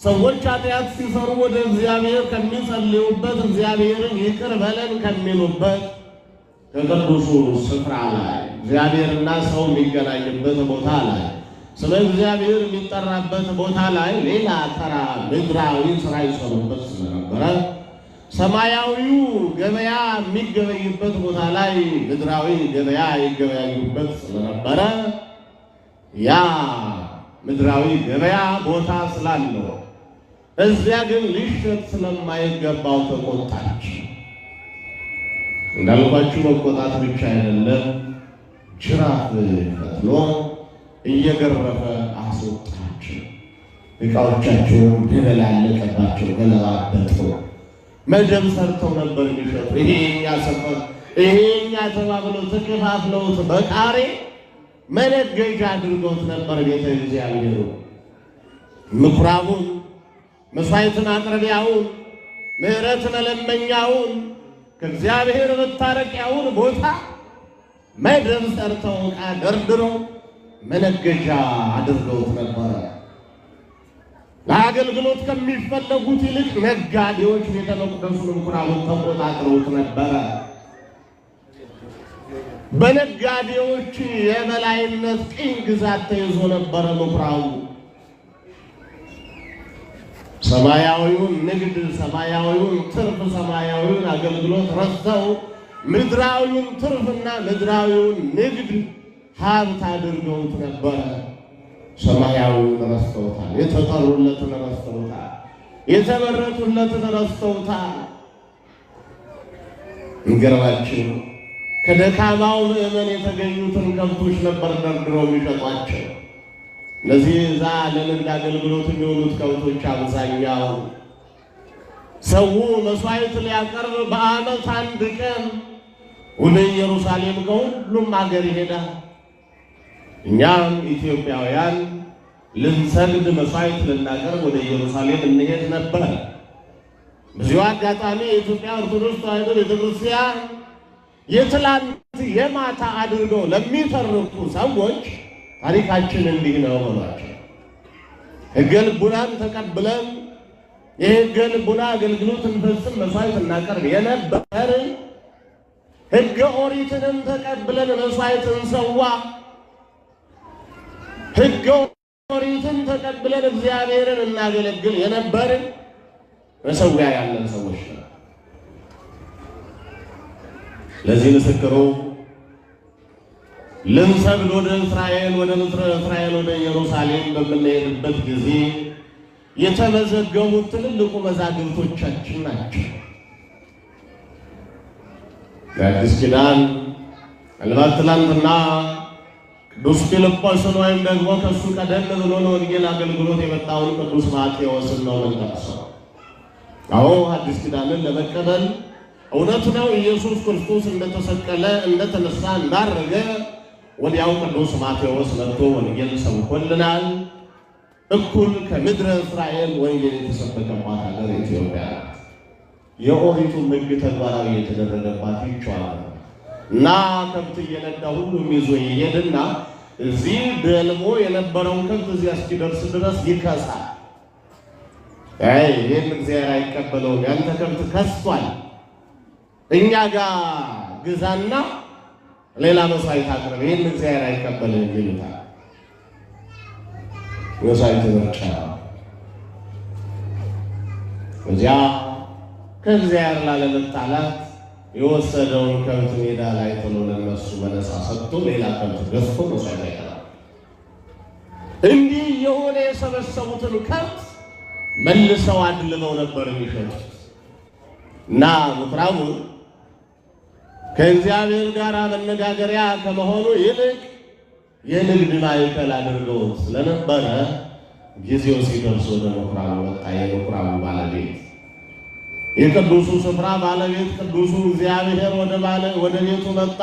ሰዎች ኃጢአት ሲሰሩ ወደ እግዚአብሔር ከሚጸልዩበት እግዚአብሔርን ይቅር በለን ከሚሉበት ከቅዱሱ ስፍራ ላይ እግዚአብሔርና ሰው የሚገናኝበት ቦታ ላይ ስለ እግዚአብሔር የሚጠራበት ቦታ ላይ ሌላ ተራ ምድራዊ ስራ ይሰሩበት ስለነበረ ሰማያዊው ገበያ የሚገበይበት ቦታ ላይ ምድራዊ ገበያ ይገበያዩበት ስለነበረ ያ ምድራዊ ገበያ ቦታ ስላለው እዚያ ግን ሊሸጥ ስለማይገባው ተቆጣች። እንዳልኳችሁ መቆጣት ብቻ አይደለም፣ ጅራፍ ፈትሎ እየገረፈ አስወጣቸው። ዕቃዎቻቸውን ደበላለቀባቸው፣ ገለባበጠው። መደብ ሰርተው ነበር የሚሸጡ። ይሄኛ ሰፈር ይሄኛ ተባብለው ተከፋፍለውት በቃሬ መነገጃ አድርገውት ነበር ቤተ እግዚአብሔሩ። ምኩራቡን፣ መስዋዕትን አቅርቢያውን፣ ምሕረት መለመኛውን፣ ከእግዚአብሔር መታረቂያውን ቦታ መደብ ሰርተው ዕቃ ደርድረው መነገጃ አድርገውት ነበረ። ለአገልግሎት ከሚፈለጉት ይልቅ ነጋዴዎች ቤተ መቅደሱን ምኩራቡን ተቆጣጥረውት ነበረ። በነጋዴዎች የበላይነት ቅኝ ግዛት ተይዞ ነበረ ምኩራቡ። ሰማያዊውን ንግድ፣ ሰማያዊውን ትርፍ፣ ሰማያዊውን አገልግሎት ረስተው ምድራዊውን ትርፍና ምድራዊውን ንግድ ሀብት አድርገውት ነበረ። ሰማያዊውን ረስተውታል። የተጠሩለትን ረስተውታል። የተመረጡለትን ረስተውታል። እንገርባችሁ ከደካማው ምዕመን የተገኙትን ከብቶች ነበር ደርድረው የሚሸጧቸው። እነዚህ እዛ ለንግድ አገልግሎት የሚውሉት ከብቶች አብዛኛው ሰው መስዋዕት ሊያቀርብ በዓመት አንድ ቀን ወደ ኢየሩሳሌም ከሁሉም ሀገር ይሄዳል። እኛም ኢትዮጵያውያን ልንሰግድ መስዋዕት ልናቀርብ ወደ ኢየሩሳሌም እንሄድ ነበር። በዚሁ አጋጣሚ የኢትዮጵያ ኦርቶዶክስ ተዋሕዶ ቤተክርስቲያን የትላንት የማታ አድርገው ለሚተርኩ ሰዎች ታሪካችን እንዲህ ነው በሏቸው። ሕገ ልቡናን ተቀብለን የሕገ ልቡና አገልግሎት እንፈጽም መስዋዕት እናቀርብ የነበር ሕገ ኦሪትንም ተቀብለን መስዋዕት እንሰዋ ሕገ ኦሪትን ተቀብለን እግዚአብሔርን እናገለግል የነበርን መሰዊያ ያለን ሰዎች ነው። ለዚህ ምስክሩ ልንሰግድ ወደ እስራኤል ወደ ምድረ እስራኤል ወደ ኢየሩሳሌም በምንሄድበት ጊዜ የተመዘገቡት ትልልቁ መዛግብቶቻችን ናቸው። የአዲስ ኪዳን ምናልባት ትናንትና ቅዱስ ፊልጶስን ወይም ደግሞ ከሱ ቀደም ብሎ ለወንጌል አገልግሎት የመጣውን ቅዱስ ማቴዎስን ነው የምንጠቅሰው። አዎ አዲስ ኪዳንን ለመቀበል እውነት ነው ኢየሱስ ክርስቶስ እንደተሰቀለ እንደተነሳ እንዳረገ ወዲያው ቅዱስ ማቴዎስ መጥቶ ወንጌል ሰብኮልናል። እኩል ከምድረ እስራኤል ወንጌል የተሰበከባት ሀገር ኢትዮጵያ የኦሪቱ ሕግ ተግባራዊ የተደረገባት ይቻላል እና ከብት እየነዳ ሁሉም ይዞ ይሄድና እዚህ ደልሞ የነበረውን ከብት እዚያ እስኪደርስ ድረስ ይከሳል። ይህን እግዚአብሔር አይቀበለውም፣ ያንተ ከብት ከስቷል፣ እኛ ጋር ግዛና ሌላ መስዋዕት አቅርብ፣ ይህን እግዚአብሔር አይቀበልም ይሉታል። መስዋዕት ምርጫ እዚያ ከእግዚአብሔር ላለመጣላት የወሰደውን ከብት ሜዳ ላይ ጥሎ ለነሱ በነፃ ሰጥቶ ሌላ ከብት ገዝቶ መስዋዕት ያቀርባል። እንዲህ የሆነ የሰበሰቡትን ከብት መልሰው አድልበው ነበር የሚሸጡት እና ምኩራቡ ከእግዚአብሔር ጋር መነጋገሪያ ከመሆኑ ይልቅ የንግድ ማዕከል አድርገውት ስለነበረ ጊዜው ሲደርስ ወደ ምኩራቡ ወጣ። የምኩራቡ ባለቤት የቅዱሱ ስፍራ ባለቤት ቅዱሱ እግዚአብሔር ወደ ቤቱ መጣ።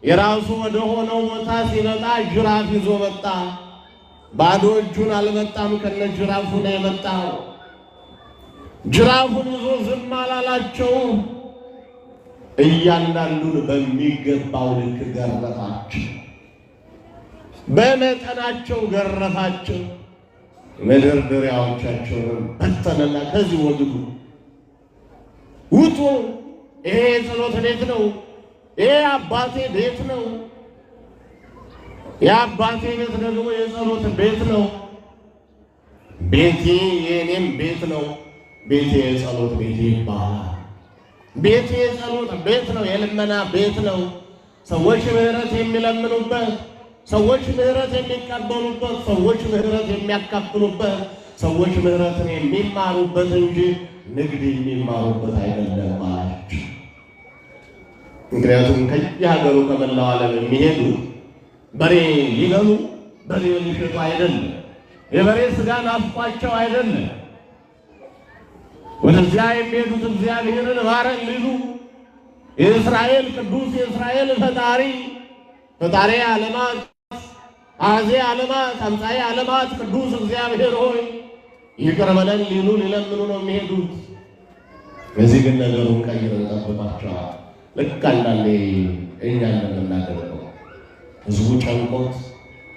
የራሱ ወደ ሆነው ቦታ ሲመጣ ጅራፍ ይዞ መጣ። ባዶ እጁን አልመጣም፣ ከነ ጅራፉ ነው የመጣው። ጅራፉን ይዞ ዝም አላላቸው። እያንዳንዱን በሚገባው ልክ ገረፋቸው፣ በመጠናቸው ገረፋቸው። መደርደሪያዎቻቸውን በተነና ከዚህ ወግዱ ውጡ። ይሄ የጸሎት ቤት ነው። ይሄ አባቴ ቤት ነው። የአባቴ ቤት ደግሞ የጸሎት ቤት ነው። ቤቴ የኔም ቤት ነው። ቤቴ የጸሎት ቤት ይባላል። ቤቴ የጸሎት ቤት ነው። የልመና ቤት ነው። ሰዎች ምህረት የሚለምኑበት፣ ሰዎች ምህረት የሚቀበሉበት፣ ሰዎች ምህረት የሚያካፍሉበት፣ ሰዎች ምህረትን የሚማሩበት እንጂ ንግድ የሚማሩበት አይደለም አላቸው። ምክንያቱም ከየሀገሩ ከመላው ዓለም የሚሄዱ በሬ ሊበሉ በሬ ሊሸጡ አይደለም። የበሬ ስጋ ናፍቋቸው አይደለም። ወደዚያ የሚሄዱት እግዚአብሔርን ማረን ሊሉ የእስራኤል ቅዱስ የእስራኤል ፈጣሪ ዓለማት አዜ ዓለማት አምሳዬ ዓለማት ቅዱስ እግዚአብሔር ሆይ ይቅር በለን ሊሉ ሊለምኑ ነው የሚሄዱት። እዚህ ግን ነገሩን ቀይረን ጠብቋቸዋል። ልክ አንዳንዴ እኛ እንደምናደርገው ህዝቡ ጨንቆት፣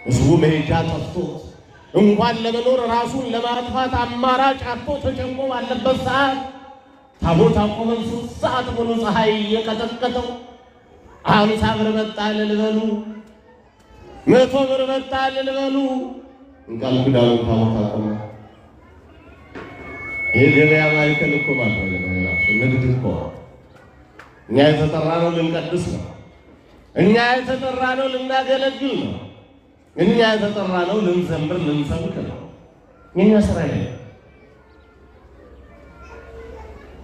ህዝቡ መሄጃ ጠፍቶት፣ እንኳን ለመኖር ራሱን ለማጥፋት አማራጭ አጥቶ ተጨንቆ ባለበት ሰዓት ታቦት አቆመን 3 ሰዓት ሙሉ ፀሐይ እየቀጠቀጠው 50 ብር መጣ ልበሉ፣ 100 ብር መጣ ልበሉ፣ እንቃል ኪዳኑ ታቦት አቆመ። ይሄ ገበያ ማዕከል እኮ ማለት ነው። ራሱ ንግድ እኮ እኛ የተጠራነው ልንቀድስ ነው። እኛ የተጠራነው ልናገለግል ነው። እኛ የተጠራነው ልንዘምር ልንሰብክ ነው። የኛ ስራ ይሄ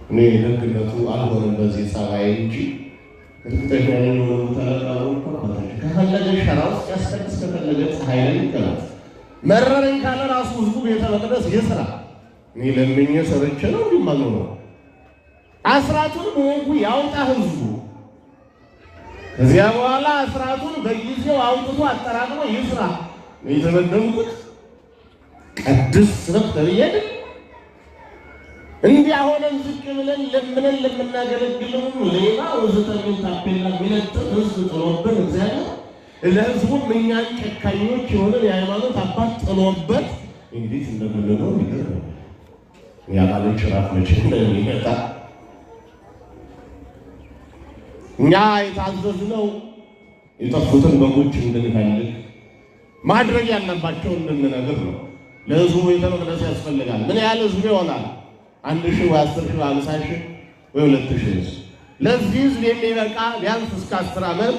እኔ ደግነቱ አልሆነም በዚህ ጸባይ እንጂ እርግጠኛ ነኝ ነው ተለቃው ከፈለገ ሸራ ውስጥ ያስቀድስ፣ ከፈለገ ፀሐይ ላይ ይቀመጥ። መረረኝ ካለ ራሱ ህዝቡ ቤተ መቅደስ ይስራ። እኔ ለምኜ ሰርቼ ነው እንዲማለው አስራቱን በወጉ ያውጣ ህዝቡ። ከዚያ በኋላ አስራቱን በጊዜው አውጥቶ አጠራቅሞ ይስራ። የተመደብኩት ቅድስ ስብከት ተብዬ እንዲህ ሆነን ዝቅ ብለን ለምነን ለምናገለግለው ሌላ ወዘተኛ ታፔላ ሚለጥፍ ህዝብ ጥሎብን እግዚአብሔር ለህዝቡም እኛን ጨካኞች የሆነን የሃይማኖት አባት ጥሎበት እንዴት እንደምንለው ይገርም። ያባለች ራፍ መቼ እንደሚመጣ እኛ የታዘዝነው የጠፉትን በጎች እንድንፈልግ ማድረግ ያለባቸው እንድንነግር ነው። ለህዝቡ ቤተ መቅደስ ያስፈልጋል። ምን ያህል ህዝብ ይሆናል? 1000 ወይ 10,000 ወይ 50,000 ወይ 2,000 ለዚህ ህዝብ የሚበቃ ቢያንስ እስከ 10 ዓመት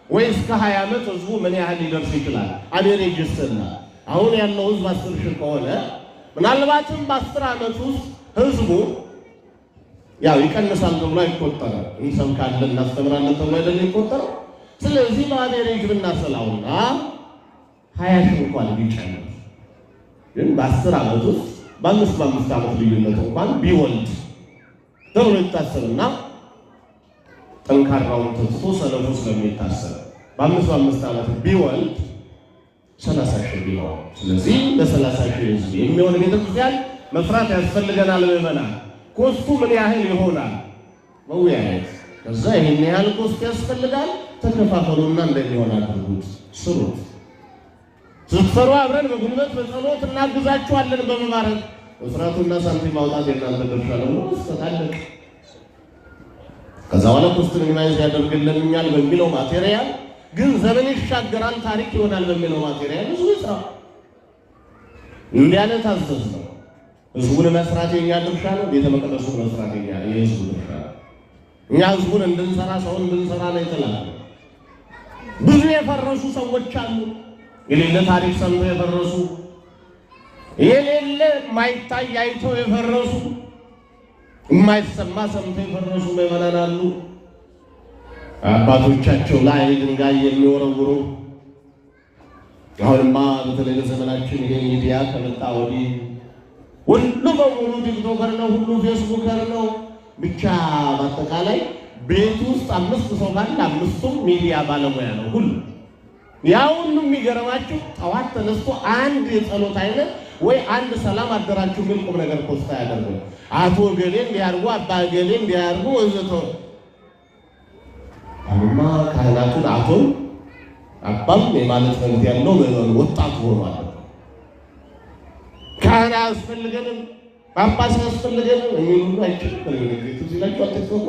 ወይ እስከ 20 ዓመት ህዝቡ ምን ያህል ሊደርስ ይችላል? አቬሬጅ ይስና አሁን ያለው ህዝብ 10,000 ከሆነ ምናልባትም በ10 ዓመት ውስጥ ህዝቡ ያው ይቀንሳል ተብሎ አይቆጠርም። እንሰብካለን እናስተምራለን ተብሎ አይደለም ይቆጠረው። ስለዚህ በአቬሬጅ ብናሰላውና 20,000 እንኳን ቢጨምር ግን በ10 ዓመት ውስጥ በ5 ዓመት ልዩነት እንኳን ቢወልድ ተብሎ ይታሰብና ጠንካራውን ተስፎ ሰለፉ ስለሚታሰብ በ5 ዓመት ቢወልድ 30,000 ቢሆን፣ ስለዚህ ለ30,000 ህዝብ የሚሆን ቤተክርስቲያን መስራት ያስፈልገናል። ምዕመናን ኮስቱ ምን ያህል ይሆናል መወያየት። ከዛ ይሄን ያህል ኮስት ያስፈልጋል ተከፋፈሉና እንደሚሆን አድርጉት፣ ስሩት። ስትሰሩ አብረን በጉልበት በጸሎት እናግዛችኋለን። በመባረክ መስራቱና ሳንቲም ማውጣት የእናንተ ድርሻ ነው። ተታለቅ ከዛ በኋላ ኮስቱን ሚናይዝ ያደርግልኛል በሚለው ማቴሪያል ግን ዘመን ይሻገራል ታሪክ ይሆናል በሚለው ማቴሪያል ብዙ ስራ እንዲህ አይነት አዘዝ ነው። ህዝቡን መስራት የኛ ድርሻ ነው። ቤተ መቅደሱን መስራት የህዝቡ ድርሻ ነው። እኛ ህዝቡን እንድንሰራ ሰውን እንድንሰራ ነው የተላከ። ብዙ የፈረሱ ሰዎች አሉ። የሌለ ታሪክ ሰምተው የፈረሱ፣ የሌለ ማይታይ አይተው የፈረሱ፣ የማይሰማ ሰምተው የፈረሱ ምዕመናን አሉ። አባቶቻቸው ላይ ድንጋይ የሚወረውሩ። አሁንማ በተለይ በዘመናችን ይሄ ሚዲያ ከመጣ ወዲህ ሁሉ በሙሉ ቲክቶከር ነው፣ ሁሉ ፌስቡከር ነው። ብቻ በአጠቃላይ ቤት ውስጥ 5 ሰው ካለ 5ቱም ሚዲያ ባለሙያ ነው ሁሉ። ያው ሁሉ የሚገርማችሁ ጠዋት ተነስቶ አንድ የጸሎት አይነት ወይ አንድ ሰላም አደራችሁ ምን ቁም ነገር ፖስት ያደርጉ አቶ ገሌ እንዲያርጉ አባ ገሌ እንዲያርጉ ወዘተ። አማ ካህናቱን አቶ አባም የማለት መብት ያለው ወጣት ሆኗል። ካህን አያስፈልገንም፣ ጳጳስ አያስፈልገንም የሚሉ ሁሉ አይችልም። በቤቱ ሲላቸው አትሰሙ።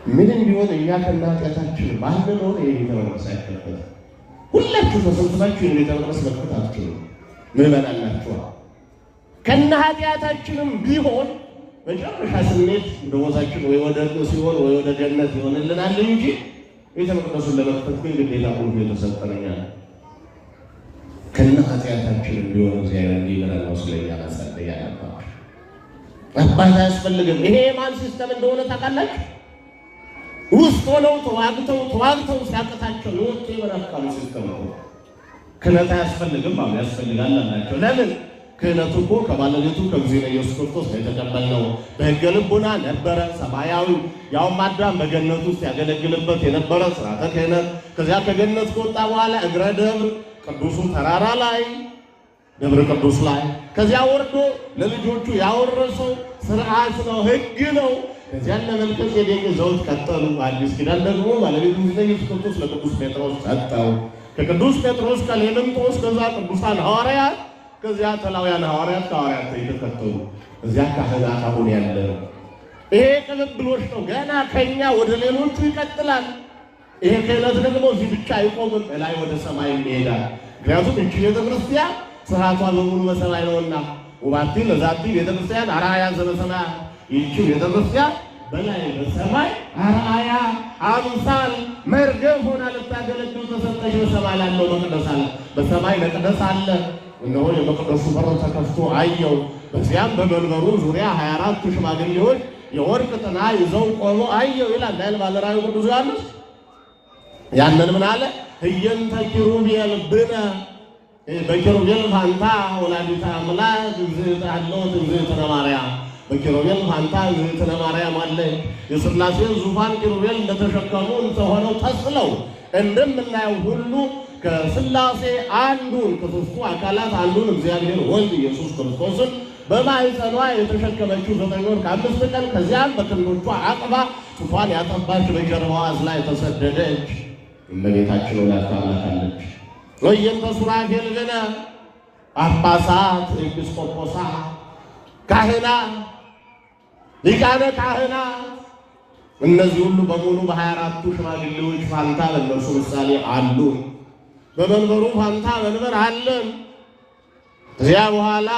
ምንም ቢሆን እኛ ከእነ ኃጢአታችን ባንኖር ይሄ ቤተ መቅደስ አይከፈትም። ሁላችሁ ተሰብስባችሁ ይሄን ቤተ መቅደስ መክፈት አትችሉም። ምዕመናን ናችኋ። ከእነ ኃጢአታችንም ቢሆን መጨረሻ ስሜት ደሞዛችን ወይ ወደ ሲሆን ወይ ወደ ገነት ይሆንልናል እንጂ ቤተ መቅደሱን ለመክፈት ግን ግዴታ ሁሉ የተሰጠነኛ ከእነ ኃጢአታችንም ቢሆን እግዚአብሔር እንዲምረን ነው ስለኛ መጸለይ ያለባችሁ። ጳጳስ አያስፈልግም። ይሄ የማን ሲስተም እንደሆነ ታውቃላችሁ? ውስጥ ሆነው ተዋግተው ሲያቅታቸው የወጡ የመናፍቃን ሲስተም ነው። ክህነት አያስፈልግም አሉ። ያስፈልጋል አላቸው። ለምን? ክህነቱ እኮ ከባለቤቱ ከእግዚአብሔር ኢየሱስ ክርስቶስ ነው የተቀበልነው። በሕገ ልቡና ነበረ ሰማያዊ፣ ያውም አዳም በገነት ውስጥ ያገለግልበት የነበረ ስርዓተ ክህነት። ከዚያ ከገነት ከወጣ በኋላ እግረ ደብር ቅዱሱ ተራራ ላይ ደብረ ቅዱስ ላይ ከዚያ ወርዶ ለልጆቹ ያወረሰው ስርዓት ነው፣ ሕግ ነው። ከዚያን ለመልከ ጼዴቅ ዘውት ቀጠሉ። አዲስ ኪዳን ደግሞ ባለቤቱ ኢየሱስ ክርስቶስ ለቅዱስ ጴጥሮስ ሰጠው። ከቅዱስ ጴጥሮስ ከሌምንጦስ ከዛ ቅዱሳን ሐዋርያት ከዚያ ተላውያን ሐዋርያት ከሐዋርያት የተከተሉ እዚያ ካህናት አሁን ያለ ነው። ይሄ ቅብብሎች ነው። ገና ከኛ ወደ ሌሎቹ ይቀጥላል። ይሄ ክህነት ደግሞ እዚህ ብቻ አይቆምም፣ ላይ ወደ ሰማይ ይሄዳል። ምክንያቱም እቺ ቤተክርስቲያን ስርዓቷ በሙሉ በሰማይ ነውና ወባቲ ለዛቲ ቤተክርስቲያን አርአያ ዘበሰማይ፣ ይቺ ቤተክርስቲያን በላይ በሰማይ አርአያ አምሳል መርገም ሆና ልታገለግል ተሰጠች። በሰማይ ላለው መቅደስ አለ፣ በሰማይ መቅደስ አለ። እነሆ የመቅደሱ በር ተከፍቶ አየው። በዚያም በመንበሩ ዙሪያ 24 ሽማግሌዎች የወርቅ ጥና ይዘው ቆመው አየው ይላል ዳይል ባለራዩ ቅዱስ ዮሐንስ። ያንን ምን አለ? ህየንተ ኪሩቤል ብነ በኪሩቤል ፋንታ ወላዲተ አምላክ እግዝእተ አለወት እግዝእትነ ማርያም። በኪሩቤል ፋንታ እግዝእትነ ማርያም አለች። የሥላሴን ዙፋን ኪሩቤል እንደተሸከሙ እንደሆነው ተስለው እንደምናየው ሁሉ ከሥላሴ አንዱን ከሦስቱ አካላት አንዱን እግዚአብሔር ወልድ ኢየሱስ ክርስቶስን በማኅፀኗ የተሸከመችው 9 ወር ከ5 ቀን ከዚያም በክንዶቿ አቅፋ ጡቷን ያጠባች በጀርባዋ አዝላ የተሰደደች እመቤታችን ወላዲተ አምላክ አለች። ወየንተ ሱራፌል ብነ ጳጳሳት፣ ኤጲስቆጶሳት፣ ካህናት፣ ሊቃነ ካህናት እነዚህ ሁሉ በሙሉ በ24ቱ ሽማግሌዎች ፋንታ በእነርሱ ምሳሌ አሉ። በመንበሩ ፋንታ መንበር አለን። ከዚያ በኋላ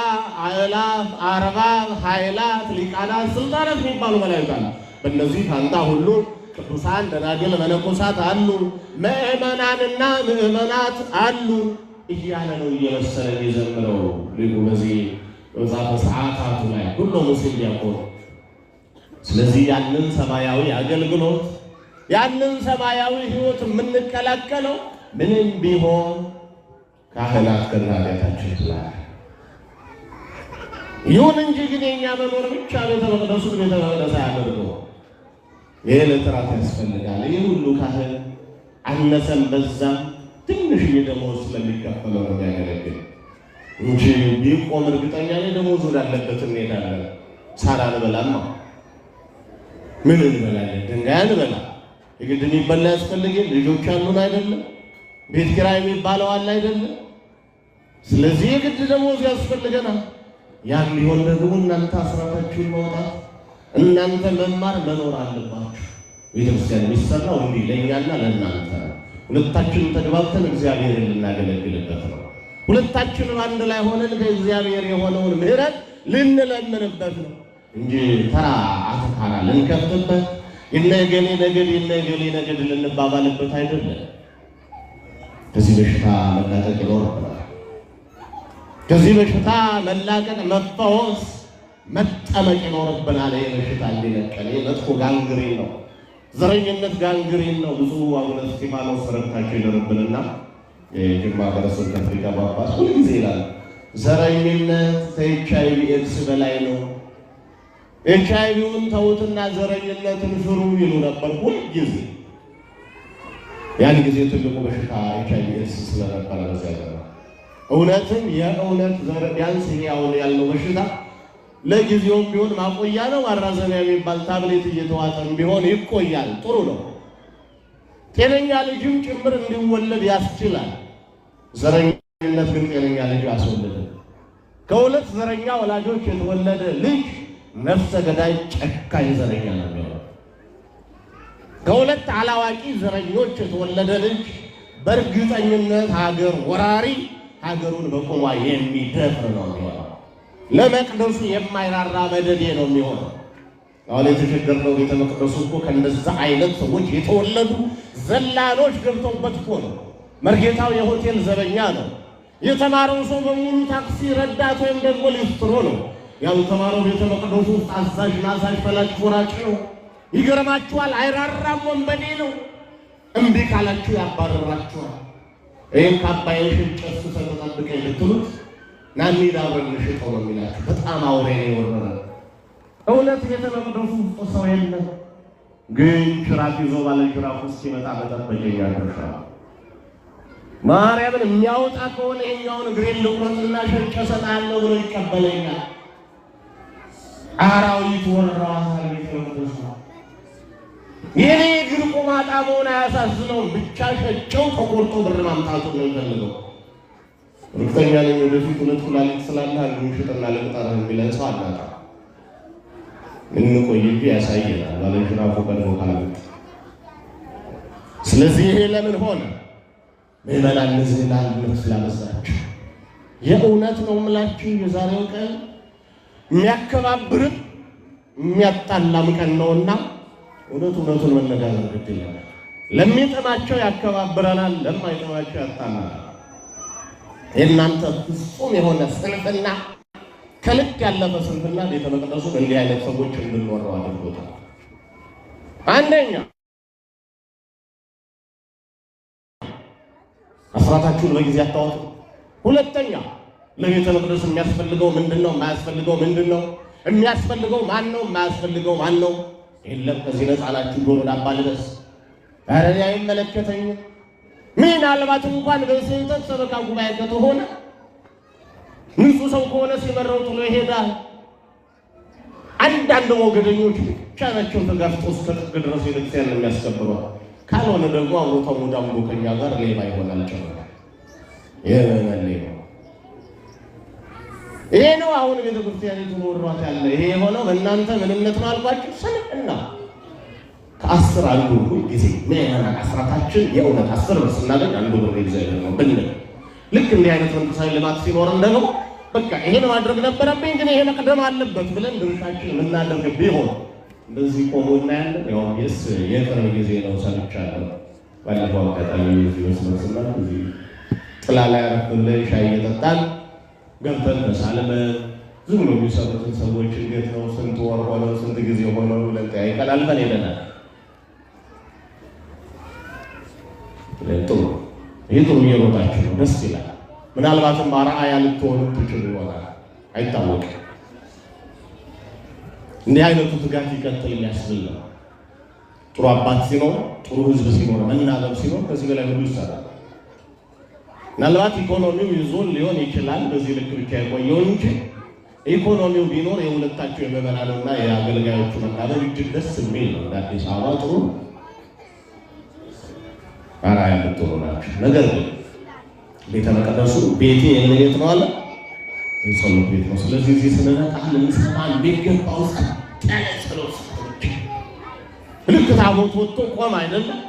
አእላፍ፣ አርባብ፣ ኃይላት፣ ሊቃናት፣ ስልጣናት የሚባሉ መላእክት አሉ። በእነዚህ ፋንታ ሁሉ ቅዱሳን ደናግል መነኮሳት አሉ። ምእመናንና ምእመናት አሉ እያለ ነው እየመሰለ የዘምረው ሊቁ በዚህ በዛፈ ሰዓታቱ ላይ ሁሉ ሙስሊም ያቆም። ስለዚህ ያንን ሰማያዊ አገልግሎት ያንን ሰማያዊ ሕይወት የምንቀላቀለው ምንም ቢሆን ካህናት ከናዲያታችን ይላል። ይሁን እንጂ ግን የኛ መኖር ብቻ ቤተ መቅደሱ ቤተ መቅደስ አያደርገው። ይሄ ለጥራት ያስፈልጋል። ይህ ሁሉ ካህን አነሰም በዛም ትንሽ ደሞዝ ስለሚከፈለው ነው ያገለግል እንጂ ቢቆም እርግጠኛ ነኝ ደሞዝ ወዳለበት እንሄዳለን። ሳራ እንበላማ ምን እንበላለን? ድንጋይ እንበላ። የግድ የሚበላ ያስፈልግን። ልጆች አሉን አይደለም? ቤት ኪራይ የሚባለው አለ አይደለም? ስለዚህ የግድ ደሞዝ ያስፈልገናል። ያን ሊሆን ደግሞ እናንተ አስራታችሁን ማውጣት፣ እናንተ መማር መኖር አለባችሁ። ቤተክርስቲያን የሚሰራው እንዲህ ለእኛና ለእናንተ ነው። ሁለታችንም ተግባብተን እግዚአብሔርን ልናገለግልበት ነው። ሁለታችንም አንድ ላይ ሆነን ከእግዚአብሔር የሆነውን ምሕረት ልንለምንበት ነው እንጂ ተራ አተካራ ልንከፍትበት የነገሌ ነገድ የነገሌ ነገድ ልንባባልበት አይደለም። ከዚህ በሽታ መላቀቅ ይኖርብናል። ከዚህ በሽታ መላቀቅ፣ መፈወስ፣ መጠመቅ ይኖርብናል። ይህ በሽታ እንዲለቀን መጥፎ ጋንግሪን ነው። ዘረኝነት ጋንግሪን ነው። ብዙ አቡነ እስጢፋኖስ ረድታቸው ይኖርብንና የጅማ ሀገረ ስብከት ሊቀ ጳጳስ ሁልጊዜ ይላል ዘረኝነት ከኤችአይቪ ኤድስ በላይ ነው። ኤችአይቪውን ተውትና ዘረኝነትን ፍሩ ይሉ ነበር ሁልጊዜ። ያን ጊዜ ትልቁ በሽታ ኤችአይቪ ኤድስ ስለነበረ በዚያ ዘመን እውነትም የእውነት ቢያንስ ያለው በሽታ ለጊዜውም ቢሆን ማቆያ ነው። ማራዘሚያ የሚባል ታብሌት እየተዋጠም ቢሆን ይቆያል። ጥሩ ነው። ጤነኛ ልጅም ጭምር እንዲወለድ ያስችላል። ዘረኝነት ግን ጤነኛ ልጅ አስወለደ። ከሁለት ዘረኛ ወላጆች የተወለደ ልጅ ነፍሰ ገዳይ ጨካኝ ዘረኛ ነው የሚሆነው። ከሁለት አላዋቂ ዘረኞች የተወለደ ልጅ በእርግጠኝነት ሀገር ወራሪ፣ ሀገሩን በቁሟ የሚደፍር ነው የሚሆነው። ለመቅደሱ የማይራራ መደዴ ነው የሚሆነው። አሁን የተቸገርነው ቤተ መቅደሱ እኮ ከእንደዛ አይነት ሰዎች የተወለዱ ዘላኖች ገብተውበት እኮ ነው። መርጌታው የሆቴል ዘበኛ ነው። የተማረው ሰው በሙሉ ታክሲ ረዳት ወይም ደግሞ ሊስትሮ ነው። ያልተማረው ቤተ መቅደሱ ውስጥ አዛዥ ናዛዥ ፈላጭ ቆራጭ ነው። ይገርማችኋል፣ አይራራም፣ ወንበዴ ነው። እምቢ ካላችሁ ያባረራችኋል። ይህን ከአባይን ሽንጨሱ ተጠብቀኝ ልትሉት ናኒ ዳብረን ልሽጠው ነው የሚላችሁ። በጣም አውሬ ነው የወረረ። እውነት ቤተ መቅደሱ ውስጥ ሰው የለም፣ ግን ጅራፍ ይዞ ባለ ጅራፍ ውስጥ ሲመጣ መጠበቀኝ ያደርሻል። ማርያምን የሚያወጣ ከሆነ ይሄኛውን እግሬን ልቁረጥና ሸጬ እሰጥሃለሁ ብሎ ይቀበለኛል። አራዊት ወረዋታል ቤተ መቅደሱ። የኔ እግር ቆማጣ መሆን አያሳዝነውም፣ ብቻ ሸጬው ተቆርጦ ብር ማምጣቱ ነው የሚፈልገው። እርግጠኛ ነኝ ወደፊት ሁለት ኩላሊት ስላለ አንዱን ሽጥና ልቅጠርህ የሚለን ሰው አናጣ። እንቆይብ ያሳየናል ባለጅራፉ ቀድሞ ካላመጣ። ስለዚህ ይሄ ለምን ሆነ? ምዕመናን ንዝህላልነት ስላበዛችሁ። የእውነት ነው የምላችሁ የዛሬው ቀን የሚያከባብርም የሚያጣላም ቀን ነውና እውነቱን መነጋገር ግድ ይላል። ለሚጥማቸው ያከባብረናል፣ ለማይጥማቸው ያጣላናል። የእናንተ ፍጹም የሆነ ስንፍና፣ ከልክ ያለፈ ስንፍና ቤተ መቅደሱን እንዲህ አይነት ሰዎች እንድንወረው አድርጎታል። አንደኛ አስራታችሁን በጊዜ አታወጡ። ሁለተኛ ለቤተ መቅደስ የሚያስፈልገው ምንድነው? የማያስፈልገው ምንድነው? የሚያስፈልገው ማን ነው? የማያስፈልገው ማን ነው? የለም ከዚህ ነፃ ናችሁ። ጆሮ ዳባ ልበስ፣ ኧረ እኔ አይመለከተኝም። ምናልባት እንኳን በስህተት ሰበካ ጉባኤ ከተሆነ ንጹህ ሰው ከሆነ ሲመረው ጥሎ ይሄዳል። አንዳንድ ሞገደኞች ብቻ ናቸው ተጋፍጦ እስከ ጥግ ድረስ ቤተክርስቲያን የሚያስከብረው። ካልሆነ ደግሞ አብሮ ተሞዳምዶ ከኛ ጋር ሌባ ይሆናል። ጨምሮ ይሄ ነው አሁን ቤተክርስቲያኒቱ ወሯት ያለ። ይሄ የሆነው በእናንተ ምንነት ነው አልኳችሁ። ስንፍና ከ10 አንዱ ጊዜ ምዕመናን አስራታችን የእውነት 10 ብር ስናገኝ አንዱ ብር ይዘን ነው ብንል፣ ልክ እንዲህ አይነት መንፈሳዊ ልማት ሲኖረን ደግሞ በቃ ይሄን ማድረግ ነበረብኝ ግን ይሄ መቅደም አለበት ብለን ድርሻችን የምናደርግ ቢሆን እንደዚህ ቆሞ እናያለን። ያው የቅርብ ጊዜ ነው ሰምቻለሁ። ባለፈው አጋጣሚ እዚህ መስመስና እዚህ ጥላ ላይ አረፍን ሻይ እየጠጣን ገብተን በሳለመ ዝም ብሎ የሚሰሩትን ሰዎች እንዴት ነው ስንት ወር ሆነው ስንት ጊዜ ሆነው ብለን ጠያይቀን አልፈን ሄደናል። ይህ ጥሩ እየሮጣችሁ ነው፣ ደስ ይላል። ምናልባትም አርአያ ልትሆኑ ትችሉ ይሆናል፣ አይታወቅም። እንዲህ አይነቱ ትጋት ይቀጥል የሚያስብል ነው። ጥሩ አባት ሲኖር፣ ጥሩ ህዝብ ሲኖር፣ መናበብ ሲኖር ከዚህ በላይ ሁሉ ይሰራል። ምናልባት ኢኮኖሚው ይዞን ሊሆን ይችላል በዚህ ልክ ብቻ የቆየው እንጂ ኢኮኖሚው ቢኖር የሁለታቸው የምዕመናንና የአገልጋዮቹ መናበብ እጅግ ደስ የሚል ነው። እንደ አዲስ አበባ ጥሩ አርአያ ልትሆኑ ናችሁ። ነገር ግን ቤተ መቅደሱ ቤቴ የኔ ቤት ነው አለ፣ የጸሎት ቤት ነው። ስለዚህ እዚህ ስንመጣ ለምስማን ቤት ገባ ውስጥ ጸሎት ልክ ታቦት ወጥቶ ቆም አይደለም።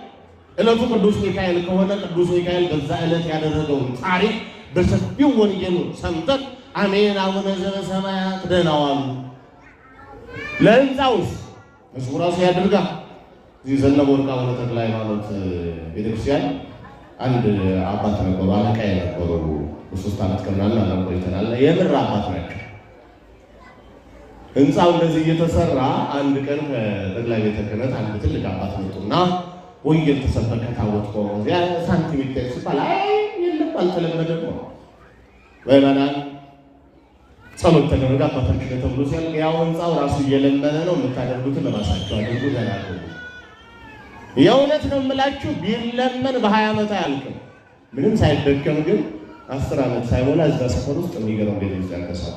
ዕለቱ ቅዱስ ሚካኤል ከሆነ ቅዱስ ሚካኤል በዛ ዕለት ያደረገውን ታሪክ በሰፊው ወንጌሉ ሰምተን አሜን አቡነ ዘበሰማያት ደህና ዋሉ። ለሕንፃውስ መዝሙር ራሱ ያድርጋ። እዚህ ዘነበ ወርቅ አቡነ ተክለ ሃይማኖት ቤተክርስቲያን አንድ አባት ነበሩ፣ አለቃ የነበሩ በ3 ዓመት ከምናምን አለም ቆይተናል። የምር አባት ናቸው። ህንፃው እንደዚህ እየተሰራ አንድ ቀን ከጠቅላይ ቤተ ክህነት አንድ ትልቅ አባት መጡና ወንጌል ተሰበከ። ታቦት ቆሞ ያ ሳንቲም ይታይ ሲባል አይ የለም አልተለመደም ነው። ወይማናን ጸሎት ተደረገ። አባታችን ተብሎ ሲል ያው ህንፃው ራሱ እየለመነ ነው፣ የምታደርጉትን ለማሳቸው አድርጉ ዘናቁ። የእውነት ነው የምላችሁ ቢለመን በ20 ዓመት አያልቅም። ምንም ሳይደከም ግን 10 ዓመት ሳይሞላ እዛ ሰፈር ውስጥ የሚገርም ቤተክርስቲያን ተሰራ።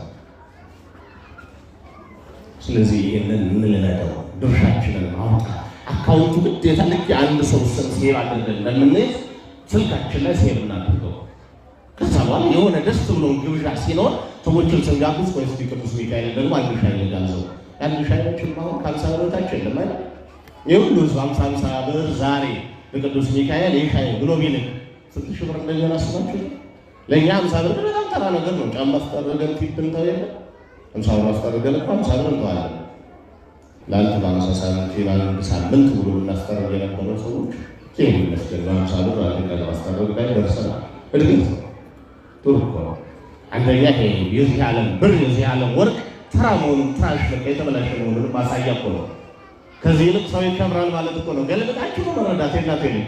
ስለዚህ ይህንን የምንነደው ድርሻችንን ማውጣት አካውንቱ ግዴታ ልክ የአንድ ሰው ስም ሴቭ አድርገን እንደምንይዝ ስልካችን ላይ ሴቭ እናድርገው። ከዛ በኋላ የሆነ ደስ ብሎ ግብዣ ሲኖር ሰዎችን ስንጋብዝ ቆይ እስኪ ቅዱስ ሚካኤል ደግሞ አንድ ሻይ ልጋብዘው። አንድ ሻይ ነው ከአምሳ ብርታችን የለም አይደል? የሁሉ ህዝብ 50 ብር ዛሬ ለቅዱስ ሚካኤል ይሻይ ብሎ ቢልክ ስንት ሺህ ብር እንደገና አስባችሁ? ለእኛ 50 ብር በጣም ተራ ነገር ነው። ጫማ አስጠርገን ቲፕ እንተው የለ 50 ብር አስጠርገን እኮ 50 ብር እንተዋለን። ለአንተ በ50 ሳንቲም ለአንድ ሳምንት ብሎ እናስጠርግ የነበረው ሰዎች ይህ ይመስገን በ50 ብር አንድ ቀን ማስጠርግ ላይ ደርሰናል። እድገት ነው። ጥሩ እኮ ነው። አንደኛ ይሄ የዚህ ዓለም ብር የዚህ ዓለም ወርቅ ተራ መሆኑን ትራሽ በቃ የተበላሸ መሆኑን ማሳያ እኮ ነው። ከዚህ ይልቅ ሰው ይከብራል ማለት እኮ ነው። ገልብጣችሁ ነው መረዳት የናት የለ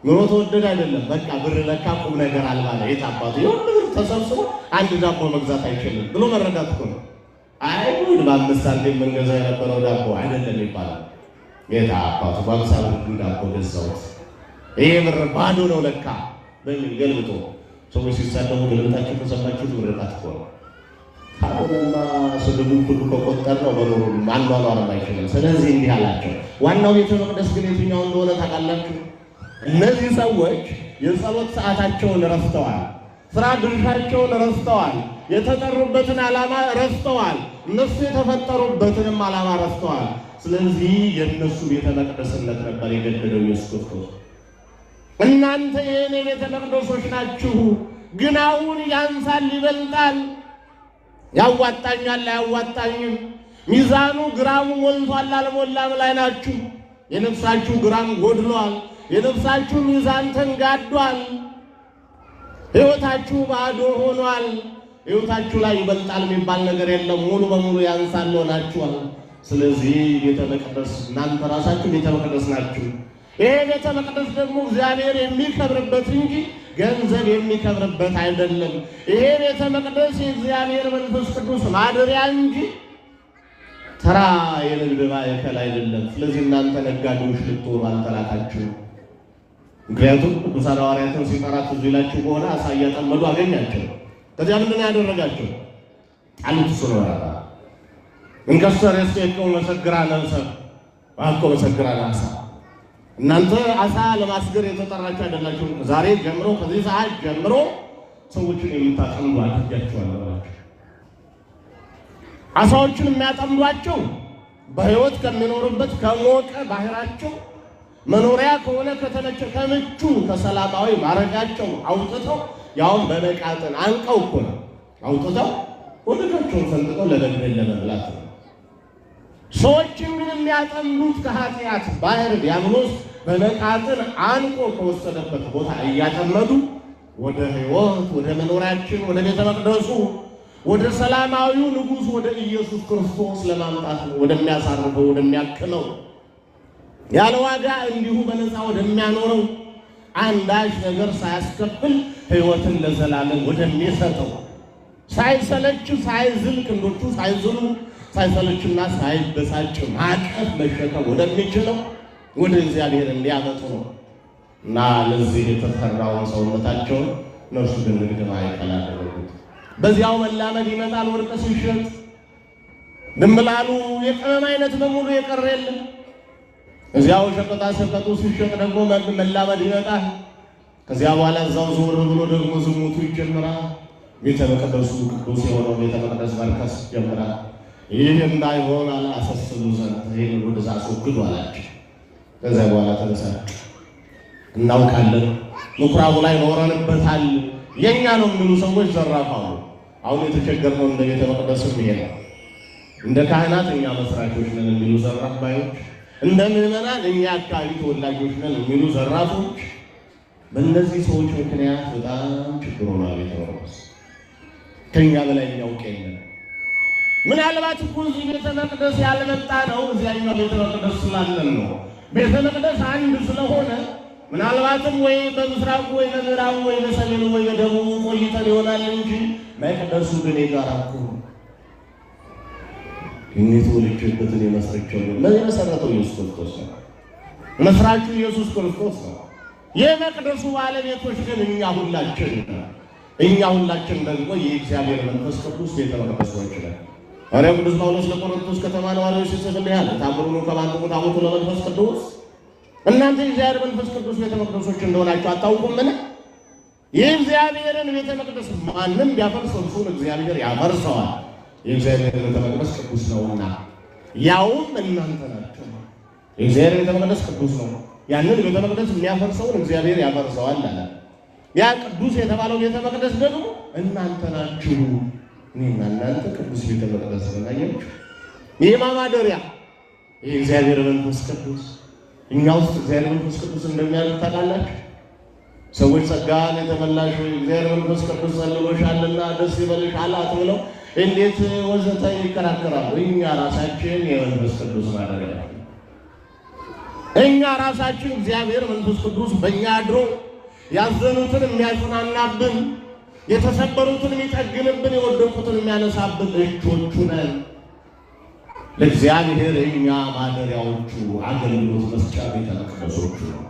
ኑሮ ተወደደ አይደለም። በቃ ብር ለካ ቁም ነገር አልባ ነው። የት አባቱ የሁሉ ብር ተሰብስቦ አንድ ዳቦ መግዛት አይችልም ብሎ መረዳት እኮ ነው። አይ በ5 ሳንቲም የምንገዛ የነበረው ዳቦ አይደለም ይባላል። የት አባቱ በ50 ብር ዳቦ ገዛሁት ይሄ ብር ባዶ ነው ለካ በሚል ገልብጦ ሰዎች ሲሳደቡ ገልብጣችሁ ተሰማችሁ ምርቃት እኮ ነው። አሁንማ ስድቡ ሁሉ ከቆጠር ነው በኖሩ ማንኗኗር አይችልም። ስለዚህ እንዲህ አላቸው። ዋናው ቤተ መቅደስ ግን የትኛው እንደሆነ ታውቃላችሁ? እነዚህ ሰዎች የጸሎት ሰዓታቸውን ረስተዋል። ስራ ድርሻቸውን ረስተዋል። የተጠሩበትን ዓላማ ረስተዋል። እነሱ የተፈጠሩበትንም ዓላማ ረስተዋል። ስለዚህ የእነሱ ቤተ መቅደስነት ነበር የገደለው ኢየሱስ ክርስቶስ። እናንተ የእኔ ቤተ መቅደሶች ናችሁ፣ ግን አሁን ያንሳል ይበልጣል፣ ያዋጣኛል አያዋጣኝም፣ ሚዛኑ ግራሙ ሞልቷል አልሞላም ላይ ናችሁ። የነፍሳችሁ ግራም ጎድሏል፣ የነፍሳችሁ ሚዛን ተንጋዷል፣ ሕይወታችሁ ባዶ ሆኗል። ሕይወታችሁ ላይ ይበልጣል የሚባል ነገር የለም፣ ሙሉ በሙሉ ያንሳል ሆናችኋል። ስለዚህ ቤተ መቅደስ እናንተ ራሳችሁ ቤተ መቅደስ ናችሁ። ይሄ ቤተ መቅደስ ደግሞ እግዚአብሔር የሚከብርበት እንጂ ገንዘብ የሚከብርበት አይደለም። ይሄ ቤተ መቅደስ የእግዚአብሔር መንፈስ ቅዱስ ማደሪያ እንጂ ተራ የንግድ ማዕከል አይደለም። ስለዚህ እናንተ ነጋዴዎች ልትሆኑ አልተላካችሁ። ምክንያቱም ቅዱሳን ሐዋርያትን ሲጠራ ትዝ ይላችሁ ከሆነ አሳ እያጠመዱ አገኛቸው። ከዚያ ምንድን ያደረጋቸው? ጣሉት። እሱ ነው እንከሰር የስቴቀው መሰግራነ ሰብ ዋኮ መሰግራነ አሳ። እናንተ አሳ ለማስገር የተጠራችሁ አይደላችሁም። ዛሬ ጀምሮ ከዚህ ሰዓት ጀምሮ ሰዎችን የምታጠምዱ አድርጋችኋለሁ። አሳዎችን የሚያጠምዷቸው በሕይወት ከሚኖሩበት ከሞቀ ባህራቸው መኖሪያ ከሆነ ከተመቸ ከምቹ ከሰላማዊ ማረጋቸው አውጥተው ያውም በመቃጥን አንቀው እኮ ነው አውጥተው ወደታቸውን ሰንጥቀው ለበግን ለመብላት ነው። ሰዎችን ግን የሚያጠምዱት ከኃጢአት ባህር ዲያብሎስ በመቃጥን አንቆ ከወሰደበት ቦታ እያጠመዱ ወደ ሕይወት ወደ መኖሪያችን ወደ ቤተ መቅደሱ ወደ ሰላማዊው ንጉሥ ወደ ኢየሱስ ክርስቶስ ለማምጣት ነው። ወደሚያሳርፈው ወደሚያክመው ያለ ዋጋ እንዲሁ በነፃ ወደሚያኖረው አንዳች ነገር ሳያስከፍል ሕይወትን ለዘላለም ወደሚሰጠው ሳይሰለች ሳይዝል ክንዶቹ ሳይዝሉ ሳይሰለችና ሳይበሳጭ ማቀፍ መሸከም ወደሚችለው ወደ እግዚአብሔር እንዲያመጡ ነው። እና ለዚህ የተሰራውን ሰውነታቸውን እነርሱ ግን ንግድ ማዕከል አደረጉት። በዚያው መላመድ ይመጣል። ወርቅ ሲሸጥ ድንብላሉ የቅመም አይነት በሙሉ የቀረ የለም። እዚያው ሸቀጣ ሸቀጡ ሲሸጥ ደግሞ መላመድ ይመጣል። ከዚያ በኋላ እዛው ዞር ብሎ ደግሞ ዝሙቱ ይጀምራል። ቤተ መቅደሱ ቅዱስ የሆነው ቤተ መቅደስ መርከስ ይጀምራል። ይህ እንዳይሆን አሳስቡ ዘንድ ይህን ወደዛ አስወግዱ አላቸው። ከዚያ በኋላ ተነሳች። እናውቃለን፣ ምኩራቡ ላይ ኖረንበታል፣ የኛ ነው የሚሉ ሰዎች ዘራፋሉ። አሁን የተቸገርነው እንደ ቤተ መቅደስም ይሄ ነው። እንደ ካህናት እኛ መስራቾች ነን የሚሉ ዘራፍ ባዮች፣ እንደ ምዕመናን እኛ አካባቢ ተወላጆች ነን የሚሉ ዘራፎች፣ በእነዚህ ሰዎች ምክንያት በጣም ችግር ሆኗል። ቤተ መቅደስ ከእኛ በላይ የሚያውቅ የለም። ምናልባት እኮ እዚህ ቤተ መቅደስ ያልመጣ ነው እዚያኛው ቤተ መቅደስ ስላለን ነው። ቤተ መቅደስ አንድ ስለሆነ ምናልባትም ወይ በምስራቁ ወይ በምዕራቡ ወይ በሰሜኑ ወይ በደቡቡ ቆይተን ይሆናል እንጂ መቅደሱ ግን የጋራ እኮ ነው። የተወለደበትን የመስረቸው የመሰረተው ኢየሱስ ክርስቶስ ነው። መስራቹ ኢየሱስ ክርስቶስ ነው። የመቅደሱ ባለቤቶች ግን እኛ ሁላችን ነን። እኛ ሁላችን ደግሞ የእግዚአብሔር መንፈስ ቅዱስ ቤተ መቅደሶች ነን። ሐዋርያው ቅዱስ ጳውሎስ ለቆሮንቶስ ከተማ ነዋሪዎች ሲጽፍልህ ያለ ታምሩኑ ከባንቱ ታቦቱ ለመንፈስ ቅዱስ እናንተ የእግዚአብሔር መንፈስ ቅዱስ ቤተ መቅደሶች እንደሆናችሁ አታውቁምን? የእግዚአብሔርን ቤተ መቅደስ ማንም ቢያፈርሰው እርሱን እግዚአብሔር ያፈርሰዋል። የእግዚአብሔር ቤተ መቅደስ ቅዱስ ነውና ያውም እናንተ ናችሁ። የእግዚአብሔር ቤተ መቅደስ ቅዱስ ነው። ያንን ቤተ መቅደስ የሚያፈርሰውን እግዚአብሔር ያፈርሰዋል አለ። ያ ቅዱስ የተባለው ቤተ መቅደስ ደግሞ እናንተ ናችሁ። እኔና እናንተ ቅዱስ ቤተ መቅደስ ነን። የማማደሪያ የእግዚአብሔር መንፈስ ቅዱስ እኛ ውስጥ እግዚአብሔር መንፈስ ቅዱስ እንደሚያልፍ ታውቃላችሁ። ሰዎች ጸጋን የተመላሽ እግዚአብሔር መንፈስ ቅዱስ ጸልሎሻልና ደስ ይበልሽ አላት ብለው እንዴት ወዘተ ይከራከራሉ። እኛ ራሳችን የመንፈስ ቅዱስ ማደሪያ፣ እኛ ራሳችን እግዚአብሔር መንፈስ ቅዱስ በእኛ አድሮ ያዘኑትን የሚያጽናናብን፣ የተሰበሩትን የሚጠግንብን፣ የወደቁትን የሚያነሳብን እጆቹ ነን። ለእግዚአብሔር እኛ ማደሪያዎቹ፣ አገልግሎት መስጫ ቤተ መቅደሶቹ ነው።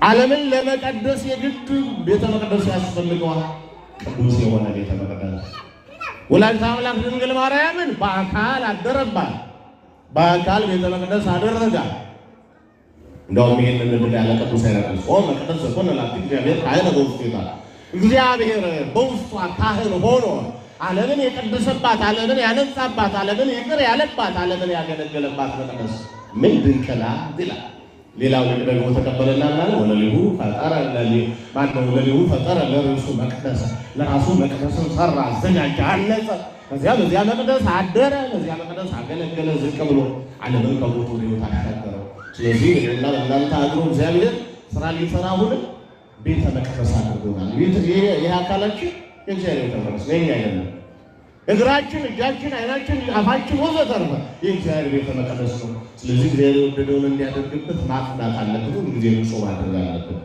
ዓለምን ለመቀደስ የግድ ቤተ መቅደስ ያስፈልገዋል። ቅዱስ የሆነ ቤተ መቅደስ ወላዲተ አምላክ ድንግል ማርያምን በአካል አደረባት፣ በአካል ቤተ መቅደስ አደረጋት። እንደውም ይህንን እንድል ያለ ቅዱስ አይነቅስ ኦ መቅደስ ሆነ ላቲ እግዚአብሔር ካህን በውስጤታ እግዚአብሔር በውስጧ ካህን ሆኖ ዓለምን የቀደሰባት፣ ዓለምን ያነጻባት፣ ዓለምን ይቅር ያለባት፣ ዓለምን ያገለገለባት መቅደስ ምን ድንቅ ናት ይላል። ሌላው ደግሞ ተቀበለና ማለት ወለሊሁ ፈጠረ ወለሊሁ ፈጠረ ለርሱ መቅደስ፣ ለራሱ መቅደስን ሰራ፣ አዘጋጀ፣ አነጸ። በዚያ መቅደስ አደረ፣ በዚያ መቅደስ አገለገለ፣ ዝቅ ብሎ ዓለምን ከሞት ወደ ሕይወት አሻገረው። ስለዚህ እኔና እናንተ አድሮ እግዚአብሔር ስራ ሊሰራ ሁሉ ቤተ መቅደስ አድርጎናል። ይህ አካላችን የእግዚአብሔር ቤተ መቅደስ ነው፣ የእኛ አይደለም። እግራችን፣ እጃችን፣ አይናችን፣ አፋችን ወዘተርፈ የእግዚአብሔር ቤተ መቅደስ ነው። ስለዚህ እግዚአብሔር የወደደውን እንዲያደርግበት ማጽዳት አለብን። ሁልጊዜ ንጹህ ማድረግ አለብን።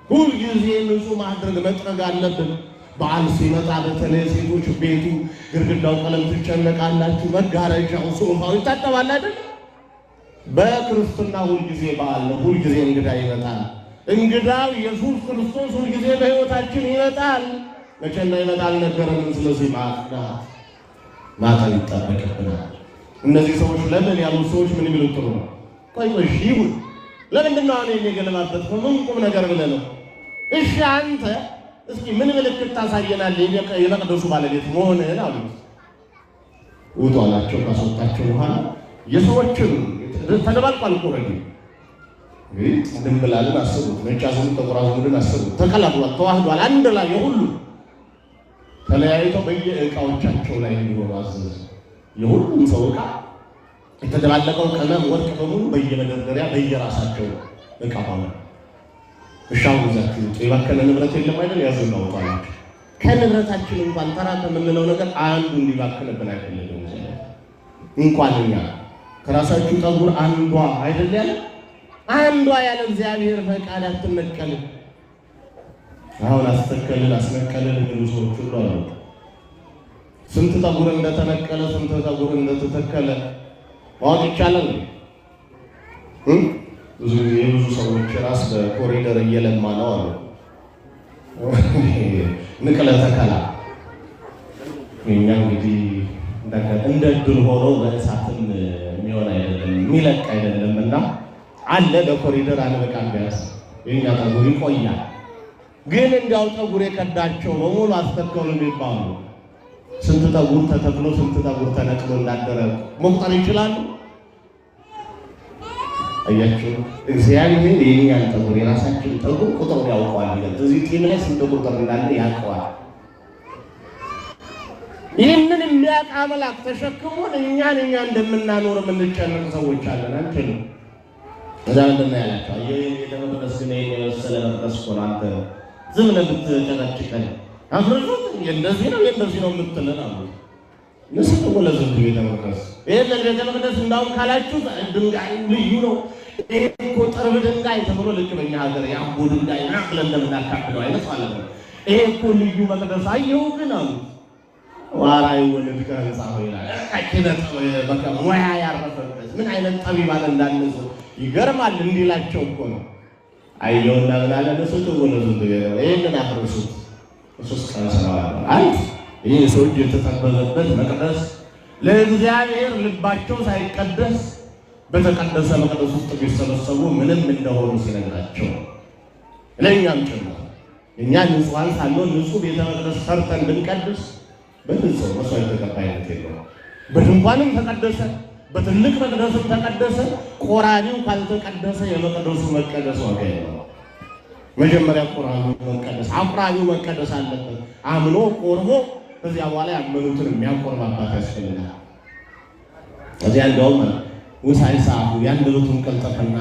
ሁልጊዜ ንጹህ ማድረግ መጥረግ አለብን። በዓል ሲመጣ በተለይ ሴቶች ቤቱ ግድግዳው ቀለም ትጨነቃላችሁ፣ መጋረጃው፣ ሶፋው ይታጠባል አይደል? በክርስትና ሁልጊዜ በዓል ነው። ሁልጊዜ እንግዳ ይመጣል። እንግዳው ኢየሱስ ክርስቶስ ሁልጊዜ በሕይወታችን ይመጣል። መቼ እንዳይመጣ አልነገረንም። ስለዚህ ማጠን ይጠበቅብናል። እነዚህ ሰዎች ለምን ያሉት ሰዎች ምን የሚሉት ጥሩ ነው? ቆይ ይሁን፣ ለምንድን ነው አሁን የሚገለማበት? ምን ቁም ነገር ብለህ ነው? እሺ አንተ እስኪ ምን ምልክት ታሳየናለህ የመቅደሱ ባለቤት መሆንህን አሉት። ውጡ አላቸው። ካስወጣቸው በኋላ የሰዎችን ተደባልቋል እኮ ረዲ ድንብላልን አስቡት፣ ነጭ አዝሙድ ጥቁር አዝሙድን አስቡት። ተቀላቅሏል፣ ተዋህዷል፣ አንድ ላይ የሁሉ ተለያይተው በየእቃዎቻቸው ላይ እንዲሆኑ አዘዘ። የሁሉም ሰው ዕቃ የተደባለቀው ቀለም ወርቅ በሙሉ በየመደርደሪያ በየራሳቸው ዕቃ ሆነ። እሻው ይዛችሁ የባከነ ንብረት የለም አይደል? ያዙና ወጣላችሁ። ከንብረታችን እንኳን ተራ ከምንለው ነገር አንዱ እንዲባከንብን አይፈልግም። እንኳን እኛ ከራሳችሁ ጠጉር አንዷ አይደል ያለ አንዷ ያለ እግዚአብሔር ፈቃድ አትነቀልም። አሁን አስተከልን አስነቀልን የሚሉ ሰዎች ሁሉ አሉ። ስንት ጠጉር እንደተነቀለ ስንት ጠጉር እንደተተከለ ማወቅ ይቻላል። ብዙ ሰዎች ራስ በኮሪደር እየለማ ነው አሉ። ንቅለ ተከላ እኛ እንግዲህ እንደ ድል ሆኖ በእሳትም የሚሆን አይደለም የሚለቅ አይደለም እና አለ ለኮሪደር አንበቃም። ቢያንስ የኛ ጠጉር ይቆያል። ግን እንዲያው ጠጉር የከዳቸው በሙሉ አስተከሉ የሚባሉ ስንት ጠጉር ተተክሎ ስንት ጠጉር ተነቅሎ እንዳደረ መቁጠር ይችላሉ? አያችሁ፣ እግዚአብሔር የኛን ጠጉር የራሳችን ጠጉር ቁጥሩን ያውቀዋል። እዚህ ጢም ላይ ስንት ቁጥር እንዳለ ያውቀዋል። ይህንን የሚያውቅ አምላክ ተሸክሞን እኛን እንደምናኖር የምንጨነቅ ሰዎች አለን። አንተን እዛ እንደና ያላቸው የመቅደስ ግን የመሰለ መቅደስ እኮ ነው። አንተ ዝም ብለህ ብትጨቀጭቀን አፍርሱት እንደዚህ ነው የምትለን አሉ። ንስት ወለዘት ቤተ መቅደስ ይሄንን ቤተ መቅደስ እንዳውም ካላችሁ ድንጋይ ልዩ ነው። ይሄ እኮ ጥርብ ድንጋይ ተብሎ ልክ በእኛ ሀገር የአምቦ ድንጋይ ብለን እንደምናካፍለው አይነት ማለት ነው። ይሄ እኮ ልዩ መቅደስ አየሁ ግን አሉ ዋራይ ወለድ ከህንፃ ይላል አኪነት በቃ ሙያ ያረፈበት ምን አይነት ጠቢባን እንዳነሱ ይገርማል። እንዲላቸው እኮ ነው። አየውና ብላለ ንስት ወለዘት ይሄንን አፍርሱት ሶስት ቀን ሰራዋል። ይህ ሰው የተጠበበበት መቅደስ ለእግዚአብሔር ልባቸው ሳይቀደስ በተቀደሰ መቅደስ ውስጥ ቢሰበሰቡ ምንም እንደሆኑ ሲነግራቸው ለእኛም ጭምር እኛ ንጹሃን ሳንሆን ንጹህ ቤተ መቅደስ ሰርተን ብንቀድስ በፍጹም መስዋዕት ተቀባይነት የለውም። በድንኳንም ተቀደሰ፣ በትልቅ መቅደስም ተቀደሰ፣ ቆራቢው ካልተቀደሰ የመቅደሱ መቀደስ ዋጋ የለውም። መጀመሪያ ቆራቢው መቀደስ፣ አቁራቢው መቀደስ አለበት። አምኖ ቆርቦ ከዚያ በኋላ ያመኑትን የሚያቆርብ አባት ያስፈልጋል። እዚያ እንደውም ውሳይሳሁ ያንደበቱን ቅልጥፍና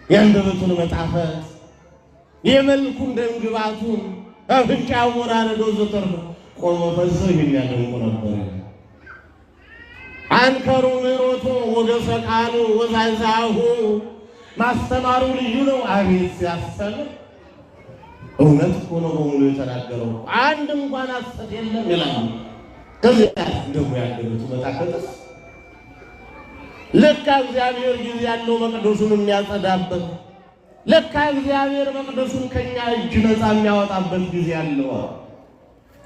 ያንደበቱን መጣፈጥ የመልኩን ደምግባቱን አፍንጫ ወራረዶ ዘተርፈ ቆሞ ፈዘው የሚያደንቁ ነበር። አንከሩ ምሮቶ ወገሰ ቃሉ ወሳይሳሁ ማስተማሩ ልዩ ነው። አቤት ሲያስተምር እውነት ሆኖ በሙሉ የተናገረው አንድ እንኳን ሐሰት የለም ይላል። ከዚያ ደግሞ ያንደበቱ መጣፈጥስ ለካ እግዚአብሔር ጊዜ ያለው መቅደሱን የሚያጸዳበት፣ ለካ እግዚአብሔር መቅደሱን ከኛ እጅ ነፃ የሚያወጣበት ጊዜ አለው።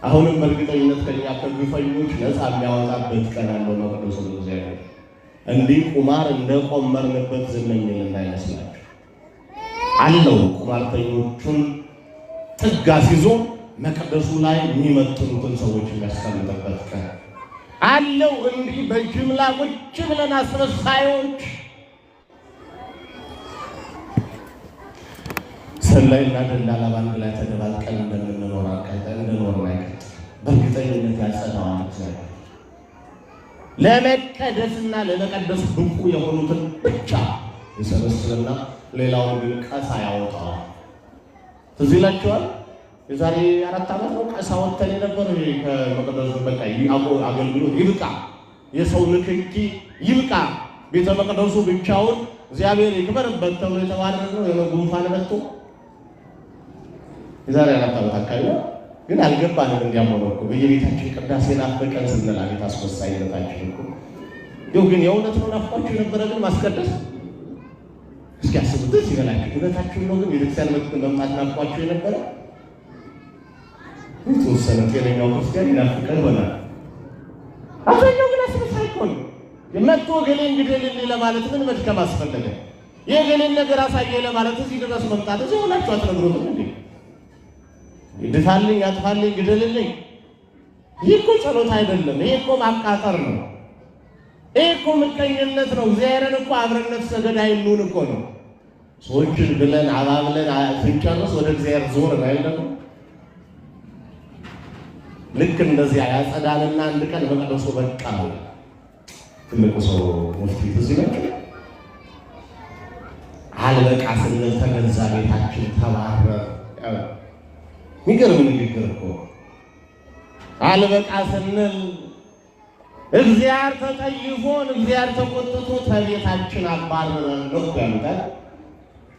አሁንም በእርግጠኝነት ከኛ ከግፈኞች ነፃ የሚያወጣበት ቀን አለው መቅደሱን እግዚአብሔር። እንዲህ ቁማር እንደቆመርንበት ዝም የሚልና ይመስላችሁ አለው። ቁማርተኞቹን ጥግ አስይዞ መቅደሱ ላይ የሚመጥኑትን ሰዎች የሚያስቀምጥበት ቀን አለው። እንዲህ በጅምላ ቁጭ ብለን አስመሳዮች ሰላይና ደላላ ባንድ ላይ ተደባልቀን እንደምንኖር በእርግጠኝነት ያጸናዋል እግዚአብሔር። ለመቀደስና ለመቀደስ ብቁ የሆኑትን ብቻ ይሰበስብና ሌላውን ግን ቀሳ ያወጣዋል። ትዝ ይላችኋል? የዛሬ 4 ዓመት ነው ቀሳ ወጥተን የነበር ከመቅደሱ በቃ አገልግሎት ይብቃ፣ የሰው ንክኪ ይብቃ፣ ቤተ መቅደሱ ብቻውን እግዚአብሔር ይክበርበት ተብሎ የተባረረው የጉንፋን መጥቶ የዛሬ 4 ዓመት አካባቢ ግን አልገባንም። እንዲያመነው እኮ በየቤታችን ቅዳሴ ናፈቀን ስንል አቤት አስመሳይነታችን እኮ ይኸው። ግን የእውነት ነው ናፍቋችሁ የነበረ ግን ማስቀደስ እስኪ አስቡት ይበላችሁ። እውነታችሁን ነው ግን ቤተክርስቲያን መምጣት ናፍቋችሁ የነበረ የተወሰነ ጤነኛው ክርስቲያን ይናፍቀን ይሆናል። አብዛኛው ግን አስመሳይ እኮ ነው። የመጥቶ ገሌን ግደልልኝ ለማለት ምን መድከም አስፈለገ? የገሌን ነገር አሳየ ለማለት እዚህ ድረስ መምጣት እዚህ ሆናችሁ አትነግሩትም እንዴ? ይድፋልኝ፣ ያጥፋልኝ፣ ግደልልኝ። ይህ እኮ ጸሎት አይደለም። ይህ እኮ ማቃጠር ነው። ይህ እኮ ምቀኝነት ነው። እግዚአብሔርን እኮ አብረነት ሰገዳይ እንሁን እኮ ነው። ሰዎችን ብለን አባብለን ስንጨርስ ወደ እግዚአብሔር ዞር አይደለም። ልክ እንደዚያ ያጸዳልና አንድ ቀን መቅደሱ በቃ ነው። ትልቁ ሰው ሙፍቲ ትዝ ይላል። አልበቃ ስንል ተገዛ ቤታችን ተባረረ። የሚገርም ንግግር እኮ። አልበቃ ስንል እግዚአብሔር ተጠይፎን እግዚአብሔር ተቆጥቶ ከቤታችን አባረረን ነው ያሉታል።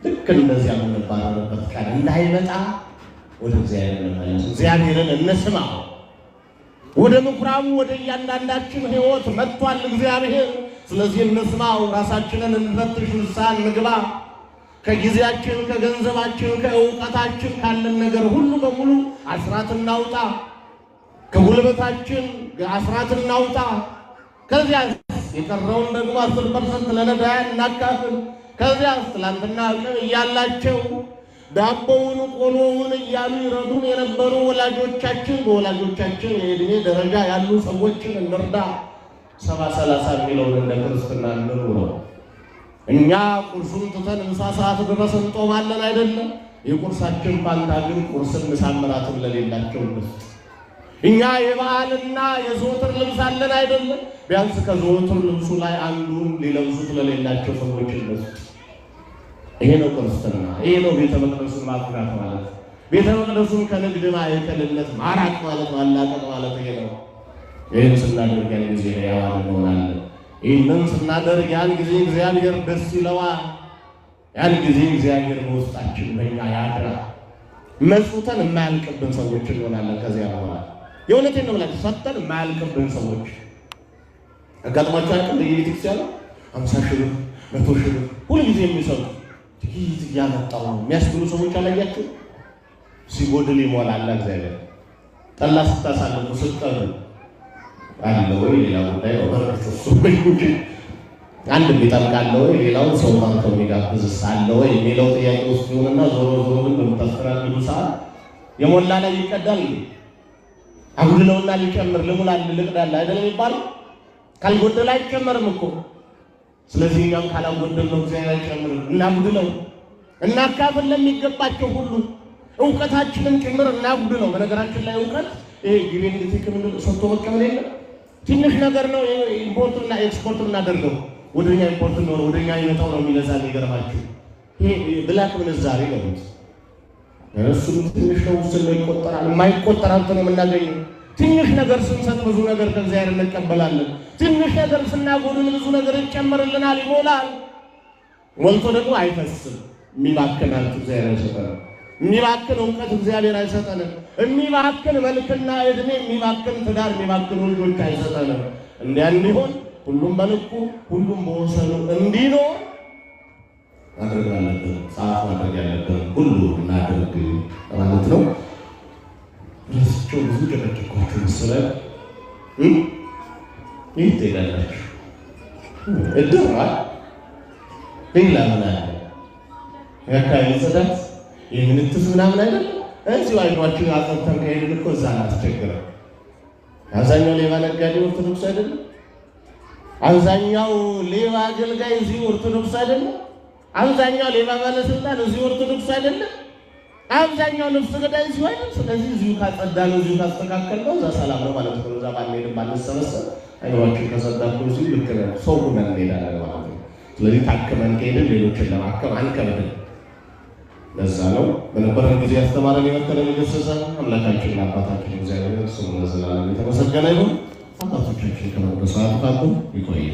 ልክ እንደዚያ የምንባረርበት ቀን እንዳይመጣ ወደ እግዚአብሔር እንመለስ፣ እግዚአብሔርን እንስማው። ወደ ምኩራቡ ወደ እያንዳንዳችን ሕይወት መጥቷል እግዚአብሔር። ስለዚህ እንስማው፣ ራሳችንን እንፈትሽ፣ ንስሐ እንግባ። ከጊዜያችን፣ ከገንዘባችን፣ ከእውቀታችን ካለን ነገር ሁሉ በሙሉ አስራት እናውጣ። ከጉልበታችን አስራት እናውጣ። ከዚያ የቀረውን ደግሞ 10% ለነዳያን እናካፍል። ከዚያ ትላንትና አቅም እያላቸው ዳቦውን ቆሎውን እያሉ ይረዱን የነበሩ ወላጆቻችን፣ በወላጆቻችን የዕድሜ ደረጃ ያሉ ሰዎችን እንርዳ። 70-30 የሚለውን እንደ ክርስትና እንኑረው። እኛ ቁርሱን ትተን ምሳ ሰዓት ድረስ እንጦማለን አይደለም? የቁርሳችን ፋንታ ግን ቁርስን ምሳምራትን ለሌላቸው እንስጥ። እኛ የበዓልና የዘወትር ልብስ አለን አይደለም? ቢያንስ ከዘወትር ልብሱ ላይ አንዱን ሊለብሱት ለሌላቸው ሰዎች እንስጥ። ይሄ ነው ክርስትና። ይሄ ነው ቤተ መቅደሱን ማጥራት ማለት። ቤተ መቅደሱን ከንግድ ማዕከልነት ማራቅ ማለት ማላቀቅ ማለት ይሄ ነው። ይህን ስናደርግ ያን ጊዜ ሕያዋን እንሆናለን። ይህንን ስናደርግ ያን ጊዜ እግዚአብሔር ደስ ይለዋል። ያን ጊዜ እግዚአብሔር በውስጣችን በእኛ ያድራል። መጽውተን የማያልቅብን ሰዎች እንሆናለን። ከዚያ በኋላ የእውነቴን ነው የምላችሁ፣ ሰጥተን የማያልቅብን ሰዎች አጋጥሟቸው አያውቅም? በየቤተክርስቲያኑ 50 ሺህ ብር 100 ሺህ ብር ሁልጊዜ የሚሰጡ ጥቂት እያመጣው ነው የሚያስብሉ ሰዎች አላያችሁ? ሲጎድል ይሞላል እግዚአብሔር። ጠላ ስታሳልፉ ስትቀሩ አለ ወይ ሌላ ጉዳይ ነው። አንድ ቢጠልቃለ ወይ ሌላው ሰው ታንተ የሚጋብዝ ሳለ ወይ የሚለው ጥያቄ ውስጥ ይሁንና ዞሮ ዞሮ ግን በምታስተናግዱ ሰዓት የሞላ ላይ ይቀዳል። አጉድለውና ሊጨምር ልሙላል ልቅዳል አይደል የሚባለው? ካልጎደለ አይጨመርም እኮ። ስለዚህ እኛም ካላጎደል ነው እግዚአብሔር አይጨምርም። እናጉድለው፣ እናካፍል ለሚገባቸው ሁሉ እውቀታችንን ጭምር እናጉድለው። በነገራችን ላይ እውቀት ይሄ ግሬን ዲቴክም ሰጥቶ መቀበል የለም። ትንሽ ነገር ነው። ኢምፖርትና ኤክስፖርት እናደርገው ወደኛ ኢምፖርት ነው ወደኛ ይመጣው ነው የሚለዛ ይገርማችሁ። ይሄ ብላክ ምንዛሬ ነው። እሱ ትንሽ ነው ስለ ይቆጠራል የማይቆጠር አንተ ነው የምናገኘው። ትንሽ ነገር ስንሰጥ ብዙ ነገር ከእግዚአብሔር እንቀበላለን። ትንሽ ነገር ስናጎድል ብዙ ነገር ይጨመርልናል፣ ይሞላል። ሞልቶ ደግሞ አይፈስም። የሚባክናል እግዚአብሔር አይሰጠንም። የሚባክን እውቀት እግዚአብሔር አይሰጠንም። የሚባክን መልክና እድሜ፣ የሚባክን ትዳር፣ የሚባክን ልጆች አይሰጠንም። እንዲያ እንዲሆን ሁሉም በልኩ ሁሉም በወሰኑ እንዲኖር ማድረግ አለብን። ሰዓት ማድረግ ያለብን ሁሉ እናድርግ ማለት ነው። ረስቸው ብዙ ጨቀጭቋችሁ መሰለህ ይህ ትሄዳላችሁ እድራል ሌላ ምን አለ የአካባቢ ጽዳት የምንትስ ምናምን አይደለም። እዚሁ አይኗችሁ አጸብተን ከሄድን እኮ እዛ እናስቸግረን። አብዛኛው ሌባ ነጋዴ ኦርቶዶክስ አይደለም። አብዛኛው ሌባ አገልጋይ እዚሁ ኦርቶዶክስ አይደለም። አብዛኛው ሌባ ባለስልጣን እዚሁ ኦርቶዶክስ አይደለም። አብዛኛው ነፍስ ገዳይ እዚሁ አይደለም። ስለዚህ እዚሁ ካጸዳን እዚሁ ካስተካከልነው እዛ ሰላም ነው ማለት ነው። እዛ ባንሄድም ባንሰበሰብ አይኗችሁ ከጸዳችሁ እዚሁ ልክ ነው። ሰው ሁነን እንሄዳለን ማለት ነው። ስለዚህ ታክመን ከሄድን ሌሎችን ለማከም አንከብድም። ለዛ ነው በነበረን ጊዜ ያስተማረን የመከረን የገሰጸን አምላካችን አባታችን እግዚአብሔር ስሙ ለዘላለም የተመሰገነ ይሁን። አባቶቻችን ከመቅደሱ አጥፋቱ ይቆይ።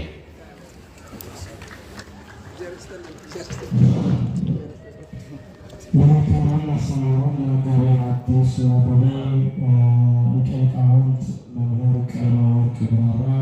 የመከረን ያስተማረን የመጋቤ ሐዲስ ወደ ሊቀ ሊቃውንት መምህር ቀለመወርቅ ብራራ